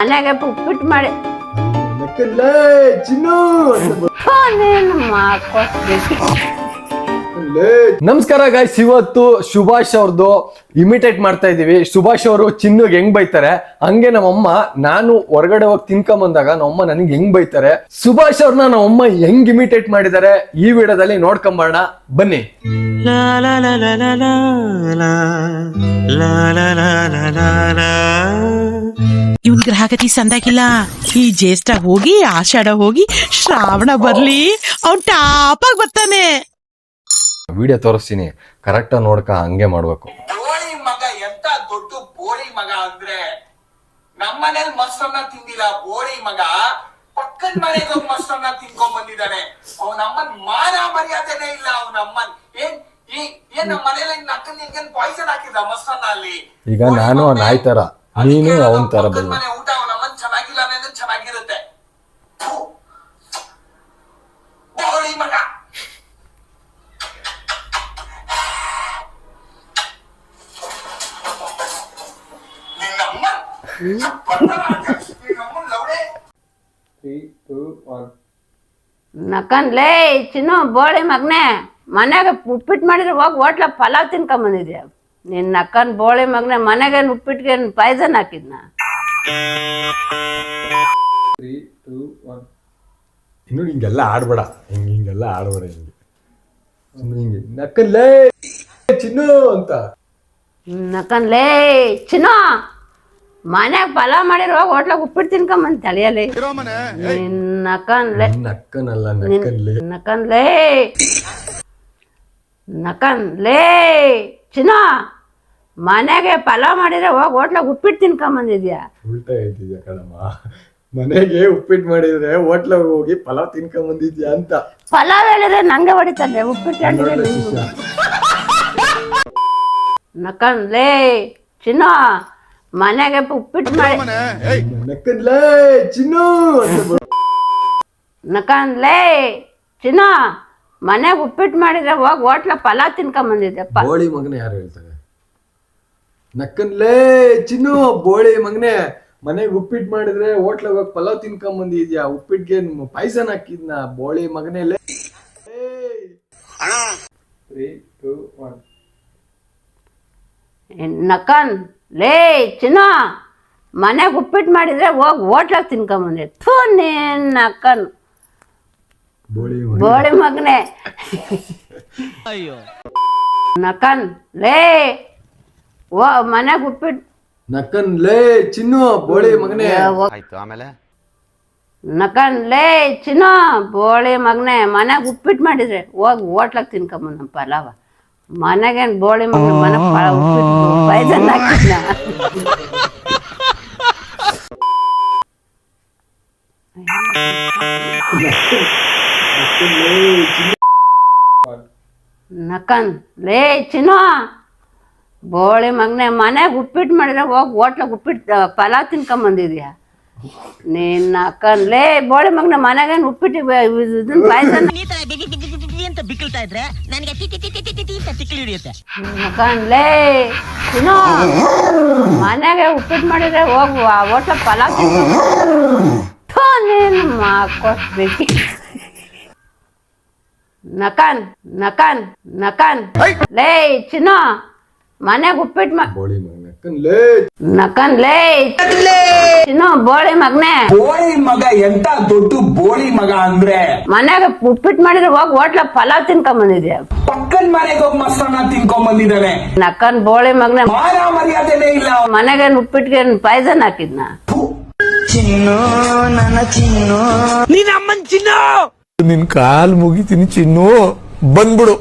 ಮನೆಗೆ ಉಪ್ಪಿಟ್ಟು ಮಾಡಿ ಚಿನ್ನು ಮಾಡ್ಕೊಡ್ಬೇಕು. ನಮಸ್ಕಾರ ಗಾಯ್ಸ್, ಇವತ್ತು ಸುಭಾಷ್ ಅವ್ರದ್ದು ಇಮಿಟೇಟ್ ಮಾಡ್ತಾ ಇದೀವಿ. ಸುಭಾಷ್ ಅವರು ಚಿನ್ನುಗ್ ಹೆಂಗ್ ಬೈತಾರೆ ಹಂಗೆ ನಮ್ಮಮ್ಮ ನಾನು ಹೊರಗಡೆ ಹೋಗಿ ತಿನ್ಕೊಂಬಂದಾಗ ನಮ್ಮಮ್ಮ ನನಗೆ ಹೆಂಗ್ ಬೈತಾರೆ, ಸುಭಾಷ್ ಅವ್ರನ್ನ ನಮ್ಮಮ್ಮ ಹೆಂಗ್ ಇಮಿಟೇಟ್ ಮಾಡಿದ್ದಾರೆ ಈ ವಿಡಿಯೋದಲ್ಲಿ ನೋಡ್ಕೊಂಬರೋಣ ಬನ್ನಿ. ಇವನ್ ಗ್ರಹಗತಿ ಸಂದಾಗಿಲ್ಲ. ಈ ಜ್ಯೇಷ್ಠ ಹೋಗಿ ಆಷಾಢ ಹೋಗಿ ಶ್ರಾವಣ ಬರ್ಲಿ ಅವ್ನ್ ಟಾಪ್ ಆಗಿ ಬರ್ತಾನೆ. ವಿಡಿಯೋ ತೋರಿಸ್ತೀನಿ, ಕರೆಕ್ಟ್ ನೋಡ್ಕ ಹಂಗೆ ಮಾಡ್ಬೇಕು. ಬೋಳಿ ಮಗ ಎಂತ ದೊಡ್ಡ ಬೋಳಿ ಮಗ ಅಂದ್ರೆ ನಮ್ಮನೇಲಿ ಮೊಸರನ್ನ ತಿಂದಿಲ್ಲ. ಬೋಳಿ ಮಗ ಪಕ್ಕದ ಮನೆಗೆ ಹೋಗಿ ಮೊಸರನ್ನ ತಿನ್ಕೊಂಡ್ ಬಂದಿದ್ದಾನೆ. ಅವನಮ್ಮನ್ ಮಾನ ಮರ್ಯಾದೆನೇ ಇಲ್ಲ. ಅವನಮ್ಮನ್ ಏನ್ ನಮ್ಮ ಮನೇಲಿ ನಕ್ಕನ್ ಪಾಯ್ಸನ್ ಹಾಕಿದ ಮೊಸರನ್ನ ಅಲ್ಲಿ. ಈಗ ನಾನು ನಾಯಿ ತರ, ನೀನು ಅವನ್ ತರ ಬಂದ ಮನೆ ಊಟ ಅವನಮ್ಮನ್ ಚೆನ್ನಾಗಿಲ್ಲ ಅನ್ನೋದು ಚೆನ್ನಾಗಿರುತ್ತೆ. ಬೋಳಿ ಮಗ ನಕನ್ಲೇ ಚಿನ್ನು ಬೋಳಿ ಮಗನೆ, ಮನೆಗೆ ಉಪ್ಪಿಟ್ಟು ಮಾಡಿದ್ರೆ ಹೋಗಿ ಹೋಟ್ಲ ಪಲಾವ್ ತಿನ್ಕೊಂಬಂದಿದ್ಯಾ. ನಿನ್ ನಕ್ಕನ್ ಬೋಳಿ ಮಗನೆ, ಮನೆಗೇನು ಉಪ್ಪಿಟ್ಟಿಗೆ ಪಾಯ್ಸನ್ ಹಾಕಿದ್ನ. ಇನ್ನು ಹಿಂಗೆಲ್ಲ ಆಡ್ಬೇಡ, ಹಿಂಗೆಲ್ಲ ಆಡ್ಬೇಡ. ಹಿಂಗೆ ನಕ್ಕಲ್ಲೇ ಚಿನ್ನು ಅಂತ. ನಕನ್ಲೇ ಚಿನ್ನು, ಮನ್ಯಾಗ ಪಲಾವ್ ಮಾಡಿರೋ ಹೋಗಿ ಹೋಟ್ಲಾಗ ಉಪ್ಪಿಟ್ಟು ತಿನ್ಕೊಂಬಂದ್ ತಳಿಯಲ್ಲಿ. ನಕನ್ಲೇ ನಕ್ಕನಲ್ಲ ನಕ್ಕನ್ಲೇ ನಕನ್ಲೇ ನಕನ್ಲೇ ಚಿನ್ನು, ಮನೆಗೆ ಪಲಾವ್ ಮಾಡಿದ್ರೆ ಹೋಗಿ ಹೋಟ್ಲಾಗ ಉಪ್ಪಿಟ್ಟು ತಿನ್ಕೊಂಬಂದಿದ್ಯಾ. ಉಲ್ಟಾ ಹೇಳ್ತಿದ್ಯಾ ಕಣಮ್ಮ, ಮನೆಗೆ ಉಪ್ಪಿಟ್ಟು ಮಾಡಿದ್ರೆ ಹೋಟ್ಲಾಗ ಹೋಗಿ ಪಲಾವ್ ತಿನ್ಕೊಂಬಂದಿದ್ಯಾ ಅಂತ. ಪಲಾವ್ ಹೇಳಿದ್ರೆ ನಂಗೆ ಹೊಡಿತಾರೆ, ಉಪ್ಪಿಟ್ಟು ಹೇಳಿದ್ರೆ ನಕನ್ಲೇ ಚಿನ್ನು, ಮನೆಗೆ ಉಪ್ಪಿಟ್ಟು ಮಾಡಿ ನಕ್ಕನ್ಲೇ ಚಿನ್ನು ನಕನ್ಲೇ ಚಿನ್ನು, ಮನೆಗೆ ಉಪ್ಪಿಟ್ಟು ಮಾಡಿದ್ರೆ ಹೋಗಿ ಹೋಟ್ಲ ಪಲಾವ್ ತಿನ್ಕೊಂಬಂದಿದ್ದೆ. ಬೋಳಿ ಮಗನೇ ಯಾರು ಹೇಳ್ತಾರೆ? ನಕ್ಕನ್ಲೇ ಚಿನ್ನು, ಬೋಳಿ ಮಗನೇ, ಮನೆಗೆ ಉಪ್ಪಿಟ್ಟು ಮಾಡಿದ್ರೆ ಹೋಟ್ಲಾಗ ಹೋಗಿ ಪಲಾವ್ ತಿನ್ಕೊಂಬಂದಿದ್ಯಾ, ಉಪ್ಪಿಟ್ಟಿಗೆ ಪಾಯ್ಸನ್ ಹಾಕಿದ್ನ ಬೋಳಿ ಮಗನೇ. ಲೇ 3, 2, 1 ನಕನ್ ಲೇ ಚಿನ್ನು, ಮನೆಗೆ ಉಪ್ಪಿಟ್ಟು ಮಾಡಿದ್ರೆ ಹೋಗಿ ಹೋಟ್ಲಾಗ ತಿನ್ಕೊಂಬಂದಿದ್ದೆ. ಥೂ ನೀನ್ ನಕನ್ ಬೋಳಿ ಮಗನೆ. ನಕನ್ ಲೇ ಓ ಮನೆಗೆ ಉಪ್ಪಿಟ್ಟು ನಕ್ಕನ್ಲೇ ಚಿನ್ನು, ಬೋಳಿ ಮಗನೇ. ಆಯ್ತು, ಆಮೇಲೆ ನಕನ್ ಲೇ ಚಿನ್ನು, ಬೋಳಿ ಮಗನೆ, ಮನೆಗೆ ಉಪ್ಪಿಟ್ಟು ಮಾಡಿದ್ರೆ ಹೋಗಿ ಹೋಟ್ಲಾಗ ತಿನ್ಕೊಂಬಂದ ಪಲಾವ. ಮನೆಗೇನು ಬೋಳಿ ಮಗನ ಮನೆ ಉಪ್ಪಿಟ್ಟು ಪಾಯ್ಸನ್ ಹಾಕಿದ್ನ. ನಕನ್ ಲೇ ಚಿನ್ನು, ಬೋಳಿ ಮಗನೆ, ಮನೆಗೆ ಉಪ್ಪಿಟ್ಟು ಮಾಡಿದ್ರೆ ಹೋಗಿ ಹೋಟ್ಲಾಗ ಉಪ್ಪಿಟ್ಟು ಪಲಾವ್ ತಿನ್ಕೊಂಬಂದಿದ್ಯಾ. ನೀನ್ ನಕನ್ ಲೇ ಬೋಳಿ ಮಗನ, ಮನೆಗೇನು ಉಪ್ಪಿಟ್ಟು ಇದನ್ನ ಪಾಯ್ಸನ್ ಅಂತ ಬಿಕ್ಕಳ್ತಾ ಇದ್ರೆ ನನಗೆ ತಿಕ್ಕಲಿ ಹಿಡಿಯುತ್ತೆ. ನಕನ್ ಲೇ ಚಿನ್ನು, ಮನೆಗೆ ಉಪ್ಪಿಟ್ಟು ಮಾಡಿದ್ರೆ ಹೋಗಿ ಹೋಟ್ಲ ಪಲಾವ್ ತಿನ್ಕೊಂಬ ನೀನು ಮಾಡ್ಕೊಡ್ಬೇಕು. ನಕನ್ ನಕನ್ ನಕನ್ ಲೇ ಚಿನ್ನು, ಮನೆಗೆ ಉಪ್ಪಿಟ್ಟು ಬೋಳಿ ಮಗನೇ. ನಕ್ಕನ್ಲೇ ನಕನ್ ಲೇ ಚಿನ್ನು, ಬೋಳಿ ಮಗನೆ, ಬೋಳಿ ಮಗ ಎಂತ ದೊಡ್ಡ ಬೋಳಿ ಮಗ ಅಂದ್ರೆ ಮನೆಗೆ ಉಪ್ಪಿಟ್ಟು ಮಾಡಿದ್ರೆ ಹೋಗಿ ಹೋಟ್ಲ ಪಲಾವ್ ತಿನ್ಕೊಂಬಂದಿದ್ಯಾ. ಪಕ್ಕದ ಮನೆಗೆ ಹೋಗಿ ಮೊಸರನ್ನ ತಿನ್ಕೊಂಡ್ ಬಂದಿದ್ದಾನೆ. ನಕನ್ ಬೋಳಿ ಮಗನೆ, ಮಾನ ಮರ್ಯಾದೆನೇ ಇಲ್ಲ. ಮನೆಗೇನು ಉಪ್ಪಿಟ್ಟಿಗೆ ಪಾಯ್ಸನ್ ಹಾಕಿದ್ನ. ಚಿನ್ನು ನನ್ನ ಚಿನ್ನು, ನೀನ್ ಅಮ್ಮನ್ ಚಿನ್ನು. ನಿನ್ ಕಾಲ್ ಮುಗಿತೀನಿ ಚಿನ್ನು, ಬಂದ್ಬಿಡು.